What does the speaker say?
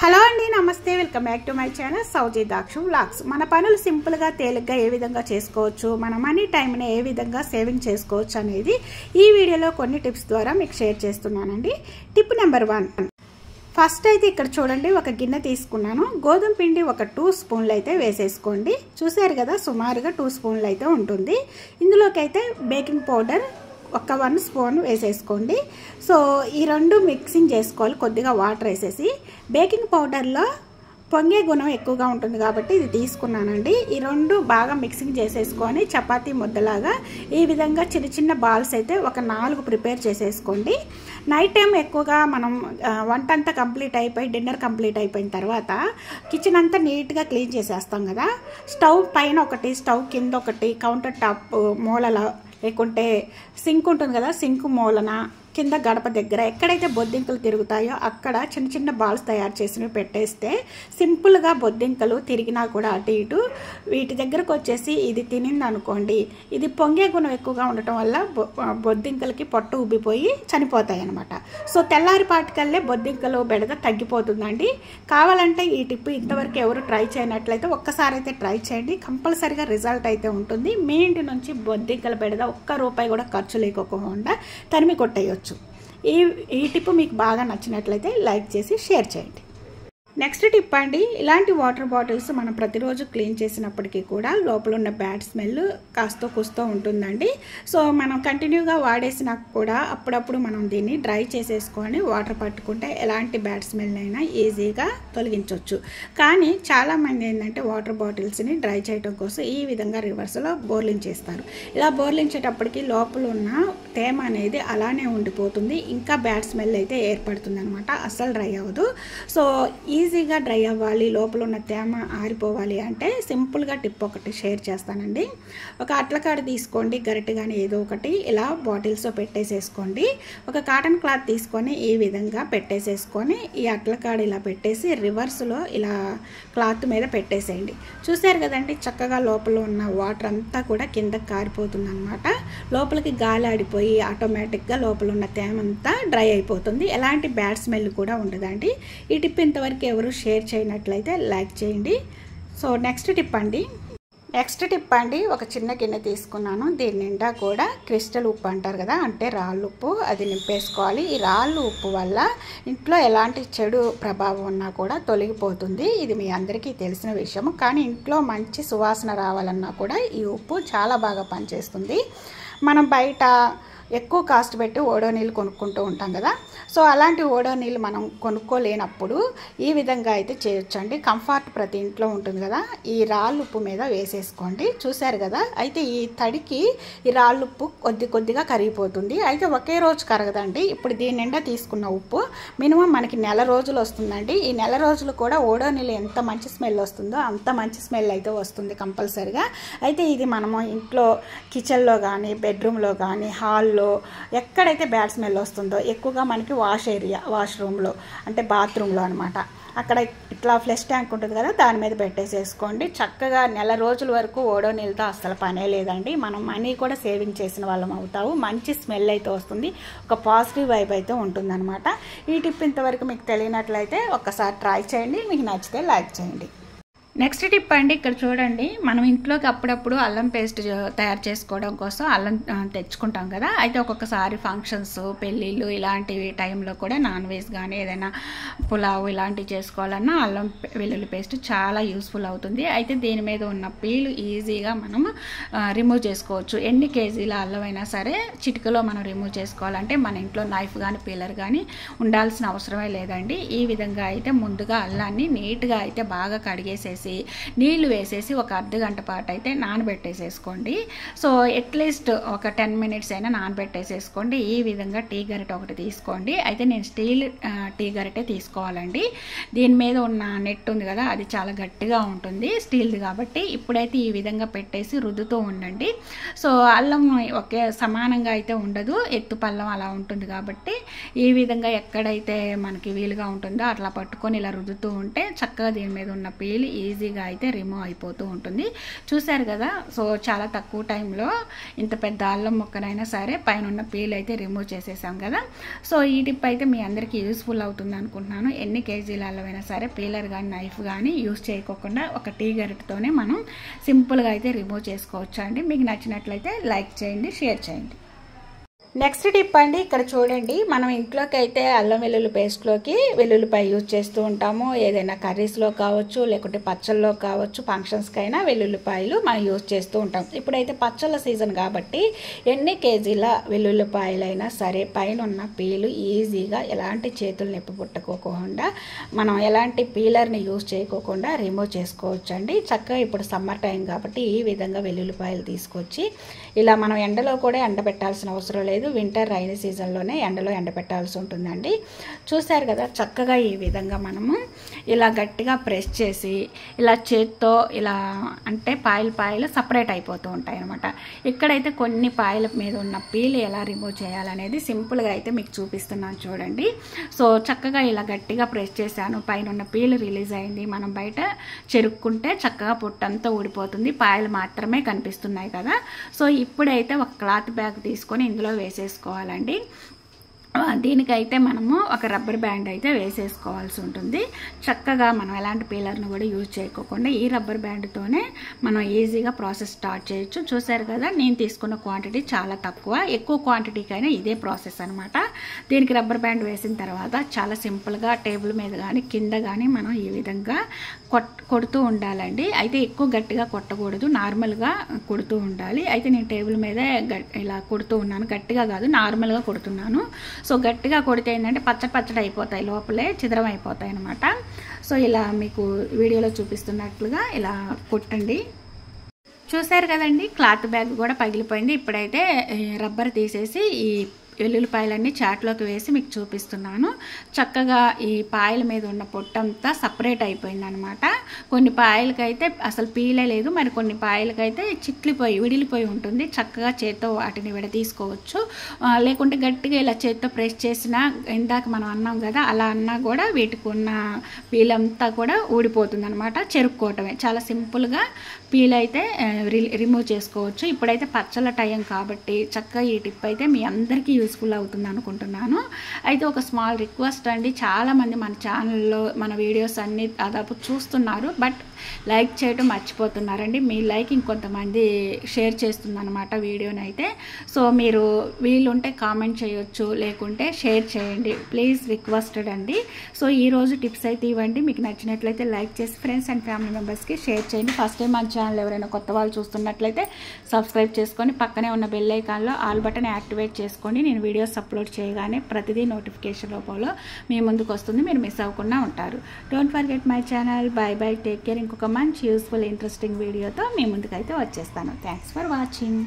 Hello అండి, నమస్తే. Welcome back to my channel సౌజీ దాక్షు వ్లాగ్స్. మన పనులు సింపుల్గా తేలిగ్గా ఏ విధంగా చేసుకోవచ్చు, మన మనీ టైంని ఏ విధంగా సేవింగ్ చేసుకోవచ్చు అనేది ఈ వీడియోలో కొన్ని టిప్స్ ద్వారా మీకు షేర్ చేస్తున్నానండి. Tip number 1. ఫస్ట్ అయితే ఇక్కడ చూడండి, ఒక గిన్నె తీసుకున్నాను. గోధుమ పిండి ఒక 2 స్పూన్లు అయితే వేసేసుకోండి. చూసారు కదా, సుమారుగా 2 స్పూన్లు అయితే ఉంటుంది. ఇందులోకి అయితే బేకింగ్ పౌడర్ ఒక 1 స్పూన్ వేసేసుకోండి. సో ఈ రెండు మిక్సింగ్ చేసుకోవాలి. కొద్దిగా వాటర్ వేసేసి, బేకింగ్ పౌడర్లో పొంగే గుణం ఎక్కువగా ఉంటుంది కాబట్టి ఇది తీసుకున్నానండి. ఈ రెండు బాగా మిక్సింగ్ చేసేసుకొని చపాతీ ముద్దలాగా ఈ విధంగా చిన్న చిన్న బాల్స్ అయితే ఒక 4 ప్రిపేర్ చేసేసుకోండి. నైట్ టైం ఎక్కువగా మనం వంట అంతా కంప్లీట్ అయిపోయి డిన్నర్ కంప్లీట్ అయిపోయిన తర్వాత కిచెన్ అంతా నీట్గా క్లీన్ చేసేస్తాం కదా. స్టవ్ పైన ఒకటి, స్టవ్ కింద ఒకటి, కౌంటర్ టాప్ మూలల, లేకుంటే సింక్ ఉంటుంది కదా, సింక్ మూలన, కింద గడప దగ్గర ఎక్కడైతే బొద్దింకలు తిరుగుతాయో అక్కడ చిన్న చిన్న బాల్స్ తయారు చేసినవి పెట్టేస్తే సింపుల్గా బొద్దింకలు తిరిగినా కూడా అటు ఇటు వీటి దగ్గరకు వచ్చేసి ఇది తినింది అనుకోండి, ఇది పొంగే గుణం ఎక్కువగా ఉండటం వల్ల బొద్దింకలకి పొట్టు ఉబ్బిపోయి చనిపోతాయి అన్నమాట. సో తెల్లారిపాటికల్లే బొద్దింకలు బెడద తగ్గిపోతుందండి. కావాలంటే ఈ టిప్ ఇంతవరకు ఎవరు ట్రై చేయనట్లయితే ఒక్కసారి అయితే ట్రై చేయండి. కంపల్సరీగా రిజల్ట్ అయితే ఉంటుంది. మీ ఇంటి నుంచి బొద్దింకల బెడద ₹1 కూడా ఖర్చు లేకోకుండా తరిమి కొట్టేయచ్చు. ఈ టిప్ మీకు బాగా నచ్చినట్లయితే లైక్ చేసి షేర్ చేయండి. నెక్స్ట్ టిప్ అండి, ఇలాంటి వాటర్ బాటిల్స్ మనం ప్రతిరోజు క్లీన్ చేసినప్పటికీ కూడా లోపల ఉన్న బ్యాడ్ స్మెల్ కాస్త కూస్తూ ఉంటుందండి. సో మనం కంటిన్యూగా వాడేసినా కూడా అప్పుడప్పుడు మనం దీన్ని డ్రై చేసేసుకొని వాటర్ పట్టుకుంటే ఎలాంటి బ్యాడ్ స్మెల్ అయినా ఈజీగా తొలగించవచ్చు. కానీ చాలామంది ఏంటంటే వాటర్ బాటిల్స్ని డ్రై చేయడం కోసం ఈ విధంగా రివర్స్లో బోర్లించేస్తారు. ఇలా బోర్లించేటప్పటికి లోపల ఉన్న తేమ అనేది అలానే ఉండిపోతుంది, ఇంకా బ్యాడ్ స్మెల్ అయితే ఏర్పడుతుంది అనమాట. అస్సలు డ్రై అవ్వదు. సో ఈజీగా డ్రై అవ్వాలి, లోపల ఉన్న తేమ ఆరిపోవాలి అంటే సింపుల్గా టిప్ ఒకటి షేర్ చేస్తానండి. ఒక అట్లకాడ తీసుకోండి, గరిటె కానీ ఏదో ఒకటి, ఇలా బాటిల్స్లో పెట్టేసేసుకోండి. ఒక కాటన్ క్లాత్ తీసుకొని ఈ విధంగా పెట్టేసేసుకొని ఈ అట్లకాడ ఇలా పెట్టేసి రివర్స్లో ఇలా క్లాత్ మీద పెట్టేసేయండి. చూసారు కదండి, చక్కగా లోపల ఉన్న వాటర్ అంతా కూడా కిందకి కారిపోతుంది అనమాట. లోపలికి గాలి ఆడిపోయి ఆటోమేటిక్గా లోపల ఉన్న తేమ అంతా డ్రై అయిపోతుంది. ఎలాంటి బ్యాడ్ స్మెల్ కూడా ఉండదండి. ఈ టిప్ ఇంతవరకు ఎవరు షేర్ చేయనట్లయితే లైక్ చేయండి. సో నెక్స్ట్ టిప్ అండి, ఒక చిన్న గిన్నె తీసుకున్నాను. దీని నిండా కూడా క్రిస్టల్ ఉప్పు అంటారు కదా, అంటే రాళ్ళు ఉప్పు, అది నింపేసుకోవాలి. ఈ రాళ్ళు ఉప్పు వల్ల ఇంట్లో ఎలాంటి చెడు ప్రభావం ఉన్నా కూడా తొలగిపోతుంది. ఇది మీ అందరికీ తెలిసిన విషయం. కానీ ఇంట్లో మంచి సువాసన రావాలన్నా కూడా ఈ ఉప్పు చాలా బాగా పనిచేస్తుంది. మనం బయట ఎక్కువ కాస్ట్ పెట్టి ఓడో నీళ్ళు కొనుక్కుంటూ ఉంటాం కదా. సో అలాంటి ఓడో నీళ్ళు మనం కొనుక్కోలేనప్పుడు ఈ విధంగా అయితే చేయొచ్చండి. కంఫర్ట్ ప్రతి ఇంట్లో ఉంటుంది కదా. ఈ రాళ్ళు ఉప్పు మీద వేసేసుకోండి. చూశారు కదా, అయితే ఈ తడికి ఈ రాళ్ళు ఉప్పు కొద్దిగా కరిగిపోతుంది. అయితే ఒకే రోజు కరగదండి. ఇప్పుడు దీని నిండా తీసుకున్న ఉప్పు మినిమం మనకి నెల రోజులు వస్తుందండి. ఈ నెల రోజులు కూడా ఓడో నీళ్ళు ఎంత మంచి స్మెల్ వస్తుందో అంత మంచి స్మెల్ అయితే వస్తుంది కంపల్సరిగా. అయితే ఇది మనము ఇంట్లో కిచెన్లో కానీ, బెడ్రూమ్లో కానీ, హాల్లో ఎక్కడైతే బ్యాడ్ స్మెల్ వస్తుందో ఎక్కువగా మనకి వాష్రూమ్లో అంటే బాత్రూంలో అనమాట, అక్కడ ఇట్లా ఫ్లష్ ట్యాంక్ ఉంటుంది కదా, దాని మీద పెట్టేసేసుకోండి. చక్కగా నెల రోజుల వరకు ఓడో నీళ్ళతో అస్సలు పనే లేదండి. మనం మనీ కూడా సేవింగ్ చేసిన వాళ్ళం అవుతావు. మంచి స్మెల్ అయితే వస్తుంది, ఒక పాజిటివ్ వైబ్ అయితే ఉంటుందన్నమాట. ఈ టిప్ ఇంతవరకు మీకు తెలియనట్లయితే ఒక్కసారి ట్రై చేయండి. మీకు నచ్చితే లైక్ చేయండి. నెక్స్ట్ టిప్ అండి, ఇక్కడ చూడండి, మనం ఇంట్లోకి అప్పుడప్పుడు అల్లం పేస్ట్ తయారు చేసుకోవడం కోసం అల్లం తెచ్చుకుంటాం కదా. అయితే ఒక్కొక్కసారి ఫంక్షన్స్, పెళ్ళిళ్ళు ఇలాంటి టైంలో కూడా నాన్ వెజ్ కానీ ఏదైనా పులావ్ ఇలాంటివి చేసుకోవాలన్నా అల్లం వెల్లుల్లి పేస్ట్ చాలా యూస్ఫుల్ అవుతుంది. అయితే దీని మీద ఉన్న పీలు ఈజీగా మనం రిమూవ్ చేసుకోవచ్చు. ఎన్ని కేజీల అల్లం అయినా సరే చిటికలో మనం రిమూవ్ చేసుకోవాలంటే మన ఇంట్లో నైఫ్ కానీ పీలర్ కానీ ఉండాల్సిన అవసరమే లేదండి. ఈ విధంగా అయితే ముందుగా అల్లాన్ని నీట్గా అయితే బాగా కడిగేసేసి నీళ్లు వేసేసి ఒక అర్ధగంట పాటు అయితే నానబెట్టేసేసుకోండి. సో అట్లీస్ట్ ఒక 10 మినిట్స్ అయినా నానబెట్టేసేసుకోండి. ఈ విధంగా టీ గరిటె ఒకటి తీసుకోండి. అయితే నేను స్టీల్ టీ గరిటె తీసుకోవాలండి. దీని మీద ఉన్న నెట్ ఉంది కదా, అది చాలా గట్టిగా ఉంటుంది స్టీల్ది కాబట్టి. ఇప్పుడైతే ఈ విధంగా పెట్టేసి రుద్దుతూ ఉండండి. సో అల్లం ఒకే సమానంగా అయితే ఉండదు, ఎత్తు పల్లం అలా ఉంటుంది కాబట్టి ఈ విధంగా ఎక్కడైతే మనకి వీలుగా ఉంటుందో అట్లా పట్టుకొని ఇలా రుద్దుతూ ఉంటే చక్కగా దీని మీద ఉన్న పీలు ఈజీ ఈజీగా అయితే రిమూవ్ అయిపోతూ ఉంటుంది. చూసారు కదా. సో చాలా తక్కువ టైంలో ఇంత పెద్ద అల్లం ముక్కనైనా సరే పైన ఉన్న పీల్ అయితే రిమూవ్ చేసేసాం కదా. సో ఈ టిప్ అయితే మీ అందరికీ యూస్ఫుల్ అవుతుంది అనుకుంటున్నాను. ఎన్ని కేజీల అల్లమైనా సరే పీలర్ కానీ నైఫ్ కానీ యూస్ చేయకోకుండా ఒక టీ గరిటతోనే మనం సింపుల్గా అయితే రిమూవ్ చేసుకోవచ్చు అండి. మీకు నచ్చినట్లయితే లైక్ చేయండి, షేర్ చేయండి. నెక్స్ట్ టిప్ అండి, ఇక్కడ చూడండి. మనం ఇంట్లోకి అయితే అల్లం వెల్లుల్లి పేస్ట్లోకి వెల్లుల్లిపాయ యూజ్ చేస్తూ ఉంటాము. ఏదైనా కర్రీస్లో కావచ్చు, లేకుంటే పచ్చళ్ళలో కావచ్చు, ఫంక్షన్స్కి అయినా వెల్లుల్లిపాయలు మనం యూజ్ చేస్తూ ఉంటాం. ఇప్పుడైతే పచ్చళ్ళ సీజన్ కాబట్టి ఎన్ని కేజీల వెల్లుల్లిపాయలైనా సరే పైన ఉన్న పీలు ఈజీగా ఎలాంటి చేతులు నొప్పి పుట్టుకోకుండా మనం ఎలాంటి పీలర్ని యూజ్ చేయకోకుండా రిమూవ్ చేసుకోవచ్చు అండి. చక్కగా ఇప్పుడు సమ్మర్ టైం కాబట్టి ఈ విధంగా వెల్లుల్లిపాయలు తీసుకొచ్చి ఇలా మనం ఎండలో కూడా ఎండబెట్టాల్సిన అవసరం లేదు. వింటర్ రైనీ సీజన్లోనే ఎండలో ఎండబెట్టాల్సి ఉంటుందండి. చూశారు కదా, చక్కగా ఈ విధంగా మనము ఇలా గట్టిగా ప్రెస్ చేసి ఇలా చేత్తో ఇలా అంటే పాయలు సపరేట్ అయిపోతూ ఉంటాయి అనమాట. ఇక్కడైతే కొన్ని పాయల మీద ఉన్న పీలు ఎలా రిమూవ్ చేయాలనేది సింపుల్గా అయితే మీకు చూపిస్తున్నాను చూడండి. సో చక్కగా ఇలా గట్టిగా ప్రెస్ చేశాను, పైన ఉన్న పీలు రిలీజ్ అయింది. మనం బయట చెరుక్కుంటే చక్కగా పొట్టంతా ఊడిపోతుంది, పాయలు మాత్రమే కనిపిస్తున్నాయి కదా. సో ఇప్పుడైతే ఒక క్లాత్ బ్యాగ్ తీసుకొని ఇందులో వేసేసుకోవాలండి. దీనికైతే మనము ఒక రబ్బర్ బ్యాండ్ అయితే వేసేసుకోవాల్సి ఉంటుంది. చక్కగా మనం ఎలాంటి పీలర్ను కూడా యూజ్ చేయకోకుండా ఈ రబ్బర్ బ్యాండ్తోనే మనం ఈజీగా ప్రాసెస్ స్టార్ట్ చేయొచ్చు. చూసారు కదా, నేను తీసుకున్న క్వాంటిటీ చాలా తక్కువ, ఎక్కువ క్వాంటిటీకైనా ఇదే ప్రాసెస్ అనమాట. దీనికి రబ్బర్ బ్యాండ్ వేసిన తర్వాత చాలా సింపుల్గా టేబుల్ మీద కానీ కింద కానీ మనం ఈ విధంగా కొడుతూ ఉండాలండి. అయితే ఎక్కువ గట్టిగా కొట్టకూడదు, నార్మల్గా కొడుతూ ఉండాలి. అయితే నేను టేబుల్ మీద ఇలా కొడుతూ ఉన్నాను, గట్టిగా కాదు నార్మల్గా కొడుతున్నాను. సో గట్టిగా కొడితే ఏంటంటే పచ్చడి అయిపోతాయి, లోపలే చిద్రం అయిపోతాయి అనమాట. సో ఇలా మీకు వీడియోలో చూపిస్తున్నట్లుగా ఇలా కొట్టండి. చూసారు కదండి, క్లాత్ బ్యాగ్ కూడా పగిలిపోయింది. ఇప్పుడైతే రబ్బర్ తీసేసి ఈ వెల్లుల్లిపాయలన్నీ చాట్లోకి వేసి మీకు చూపిస్తున్నాను. చక్కగా ఈ పాయల మీద ఉన్న పొట్టంతా సపరేట్ అయిపోయిందనమాట. కొన్ని పాయలకైతే అసలు పీలే లేదు, మరి కొన్ని పాయలకైతే విడిలిపోయి ఉంటుంది. చక్కగా చేత్తో వాటిని తీసుకోవచ్చు. లేకుంటే గట్టిగా ఇలా చేత్తో ప్రెస్ చేసినా, ఇందాక మనం అన్నాం కదా అలా అన్నా కూడా వీటికి ఉన్న పీలంతా కూడా ఊడిపోతుంది అనమాట. చెరుక్కోవటమే చాలా సింపుల్గా పీల్ అయితే రిమూవ్ చేసుకోవచ్చు. ఇప్పుడైతే పచ్చళ్ళ టైం కాబట్టి చక్కగా ఈ టిప్ అయితే మీ అందరికీ యూస్ఫుల్ అవుతుంది అనుకుంటున్నాను. అయితే ఒక స్మాల్ రిక్వెస్ట్ అండి, చాలామంది మన ఛానల్లో మన వీడియోస్ అన్నీ దాదాపు చూస్తున్నారు, బట్ లైక్ చేయడం మర్చిపోతున్నారండి. మీ లైక్ ఇంకొంతమంది షేర్ చేస్తుందన్నమాట వీడియోని అయితే. సో మీరు వీలుంటే కామెంట్ చేయొచ్చు, లేకుంటే షేర్ చేయండి ప్లీజ్, రిక్వెస్టెడ్ అండి. సో ఈరోజు టిప్స్ అయితే ఇవ్వండి. మీకు నచ్చినట్లయితే లైక్ చేసి ఫ్రెండ్స్ అండ్ ఫ్యామిలీ మెంబర్స్కి షేర్ చేయండి. ఫస్ట్ టైం మన ఛానల్ ఎవరైనా కొత్త వాళ్ళు చూస్తున్నట్లయితే సబ్స్క్రైబ్ చేసుకొని పక్కనే ఉన్న బెల్ ఐకాన్లో ఆల్ బటన్ యాక్టివేట్ చేసుకోండి. నేను వీడియోస్ అప్లోడ్ చేయగానే ప్రతిదీ నోటిఫికేషన్ రూపంలో మీ ముందుకు వస్తుంది, మీరు మిస్ అవ్వకుండా ఉంటారు. Don't forget my channel. By by, take care. ఇంకొక మంచి యూస్ఫుల్ ఇంట్రెస్టింగ్ వీడియోతో మీ ముందుకైతే వచ్చేస్తాను. Thanks for watching.